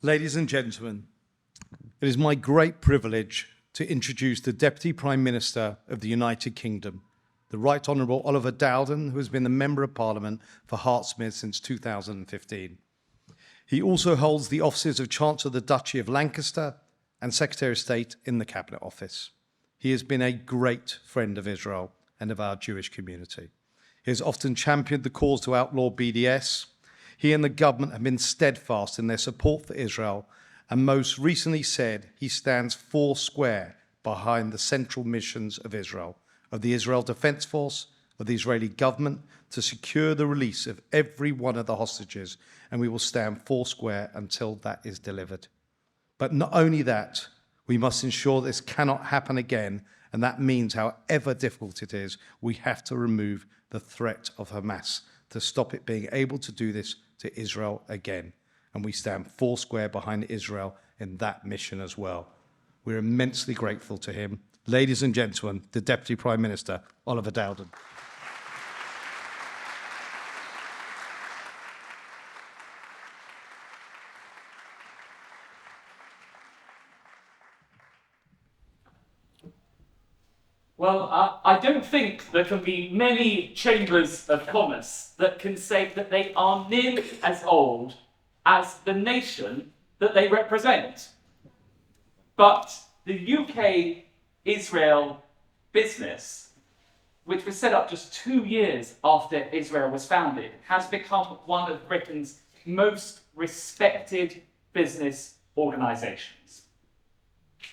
Ladies and gentlemen, it is my great privilege to introduce the Deputy Prime Minister of the United Kingdom, the Right Honourable Oliver Dowden, who has been the Member of Parliament for Hartsmith since 2015. He also holds the offices of Chancellor of the Duchy of Lancaster and Secretary of State in the Cabinet Office. He has been a great friend of Israel and of our Jewish community. He has often championed the cause to outlaw BDS. He and the government have been steadfast in their support for Israel, and most recently said he stands foursquare behind the central missions of Israel, of the Israel Defense Force, of the Israeli government, to secure the release of every one of the hostages, and we will stand foursquare until that is delivered. But not only that, we must ensure this cannot happen again, and that means, however difficult it is, we have to remove the threat of Hamas to stop it being able to do this to Israel again. And we stand foursquare behind Israel in that mission as well. We're immensely grateful to him. Ladies and gentlemen, the Deputy Prime Minister, Oliver Dowden. Well, I don't think there can be many chambers of commerce that can say that they are nearly as old as the nation that they represent. But the UK-Israel business, which was set up just 2 years after Israel was founded, has become one of Britain's most respected business organisations.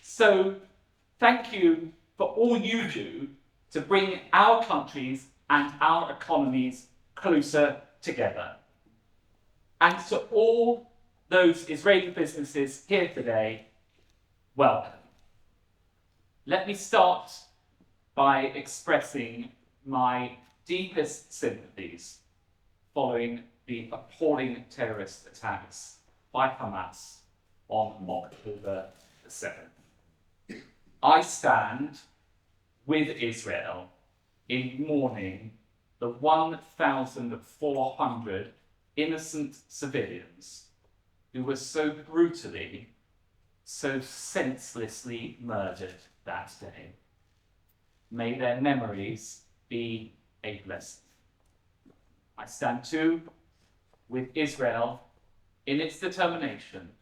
So thank you for all you do to bring our countries and our economies closer together. And to all those Israeli businesses here today, welcome. Let me start by expressing my deepest sympathies following the appalling terrorist attacks by Hamas on October the 7th. I stand with Israel in mourning the 1,400 innocent civilians who were so brutally, so senselessly murdered that day. May their memories be a blessing. I stand too with Israel in its determination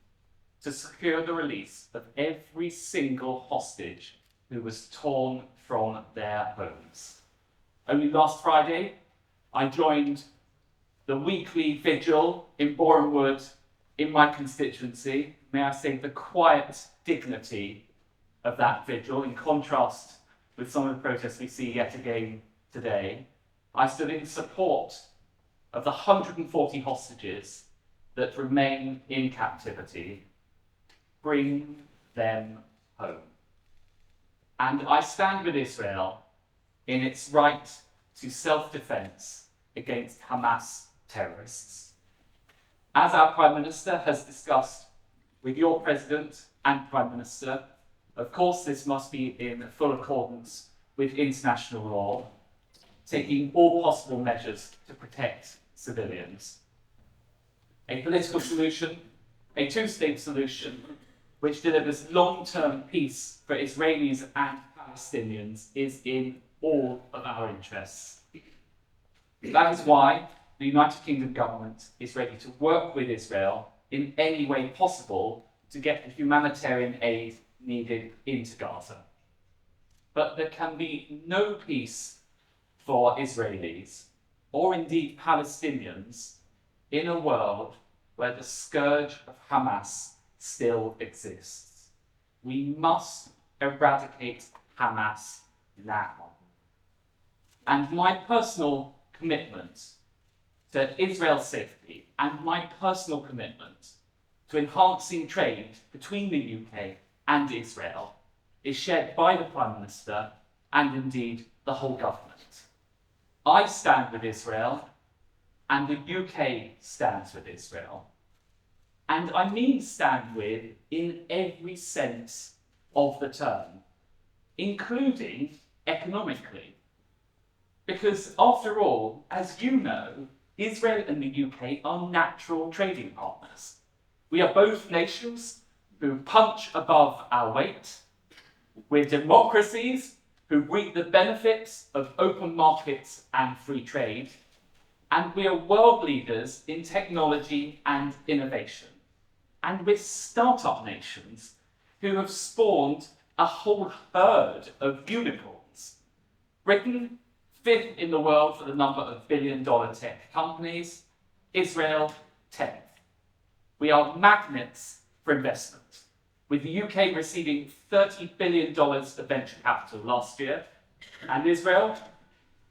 to secure the release of every single hostage who was torn from their homes. Only last Friday, I joined the weekly vigil in Boreham Wood in my constituency. May I say the quiet dignity of that vigil, in contrast with some of the protests we see yet again today. I stood in support of the 140 hostages that remain in captivity. Bring them home. And I stand with Israel in its right to self-defense against Hamas terrorists. As our Prime Minister has discussed with your President and Prime Minister, of course this must be in full accordance with international law, taking all possible measures to protect civilians. A political solution, a two-state solution, which delivers long-term peace for Israelis and Palestinians, is in all of our interests. That is why the United Kingdom government is ready to work with Israel in any way possible to get the humanitarian aid needed into Gaza. But there can be no peace for Israelis, or indeed Palestinians, in a world where the scourge of Hamas still exists. We must eradicate Hamas now. And my personal commitment to Israel's safety and my personal commitment to enhancing trade between the UK and Israel is shared by the Prime Minister and indeed the whole government. I stand with Israel and the UK stands with Israel. And I mean stand with in every sense of the term, including economically. Because after all, as you know, Israel and the UK are natural trading partners. We are both nations who punch above our weight. We're democracies who reap the benefits of open markets and free trade. And we are world leaders in technology and innovation. And we're startup nations who have spawned a whole herd of unicorns. Britain, 5th in the world for the number of billion-dollar tech companies. Israel, 10th. We are magnets for investment, with the UK receiving $30 billion of venture capital last year, and Israel,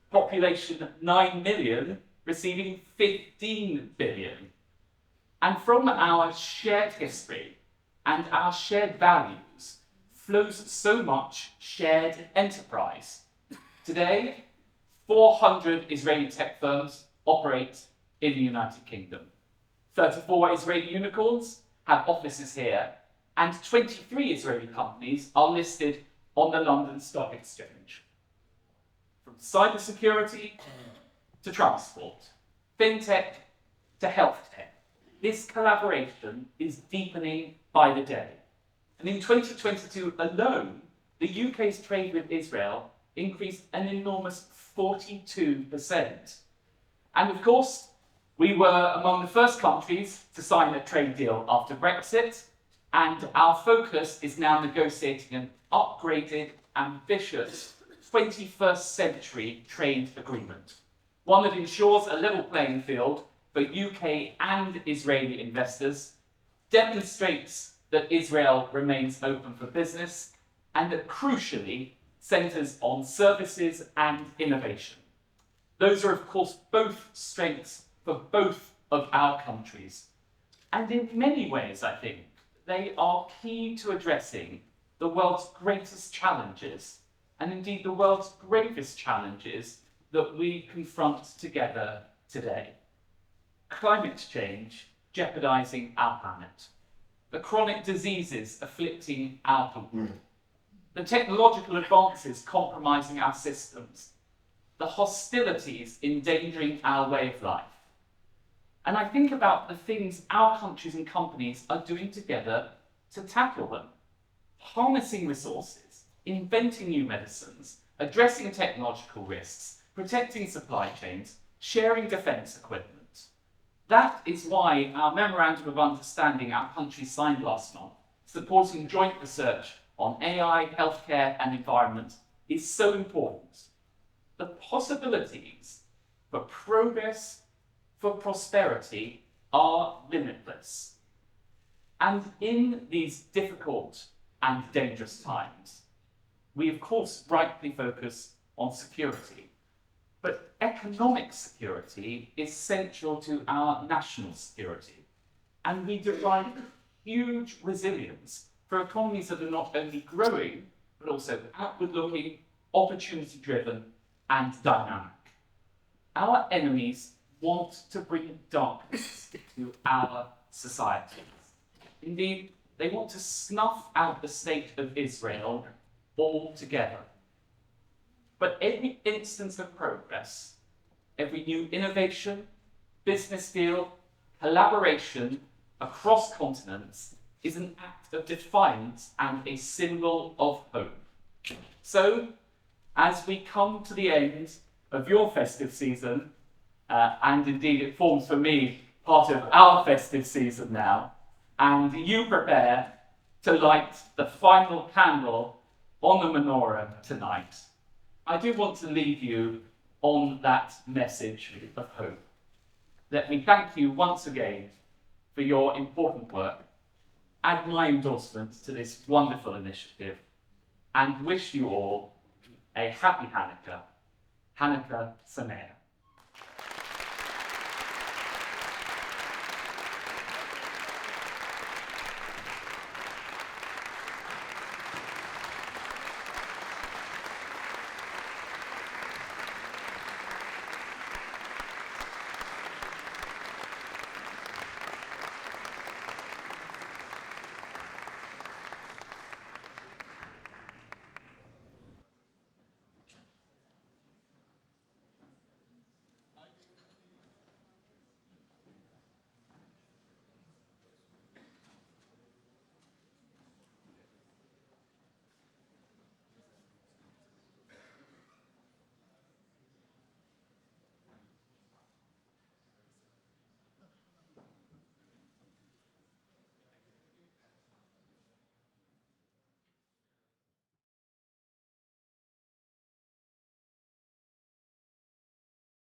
population 9 million, receiving 15 billion. And from our shared history and our shared values flows so much shared enterprise. Today, 400 Israeli tech firms operate in the United Kingdom. 34 Israeli unicorns have offices here, and 23 Israeli companies are listed on the London Stock Exchange. From cybersecurity to transport, fintech to health tech, this collaboration is deepening by the day. And in 2022 alone, the UK's trade with Israel increased an enormous 42%. And of course, we were among the first countries to sign a trade deal after Brexit, and our focus is now negotiating an upgraded, ambitious 21st century trade agreement, one that ensures a level playing field for UK and Israeli investors, demonstrates that Israel remains open for business, and that crucially centres on services and innovation. Those are, of course, both strengths for both of our countries. And in many ways, I think, they are key to addressing the world's greatest challenges, and indeed the world's gravest challenges that we confront together today. Climate change jeopardising our planet, the chronic diseases afflicting our people, the technological advances compromising our systems, the hostilities endangering our way of life. And I think about the things our countries and companies are doing together to tackle them. Harnessing resources, inventing new medicines, addressing technological risks, protecting supply chains, sharing defence equipment. That is why our Memorandum of Understanding our countries signed last month, supporting joint research on AI, healthcare and environment, is so important. The possibilities for progress, for prosperity, are limitless. And in these difficult and dangerous times, we of course rightly focus on security. But economic security is central to our national security. And we derive huge resilience for economies that are not only growing, but also outward-looking, opportunity-driven, and dynamic. Our enemies want to bring darkness to our societies. Indeed, they want to snuff out the state of Israel altogether. But every instance of progress, every new innovation, business deal, collaboration across continents is an act of defiance and a symbol of hope. So, as we come to the end of your festive season, and indeed it forms for me part of our festive season now, and you prepare to light the final candle on the menorah tonight, I do want to leave you on that message of hope. Let me thank you once again for your important work, add my endorsement to this wonderful initiative, and wish you all a happy Hanukkah, Hanukkah Sameach.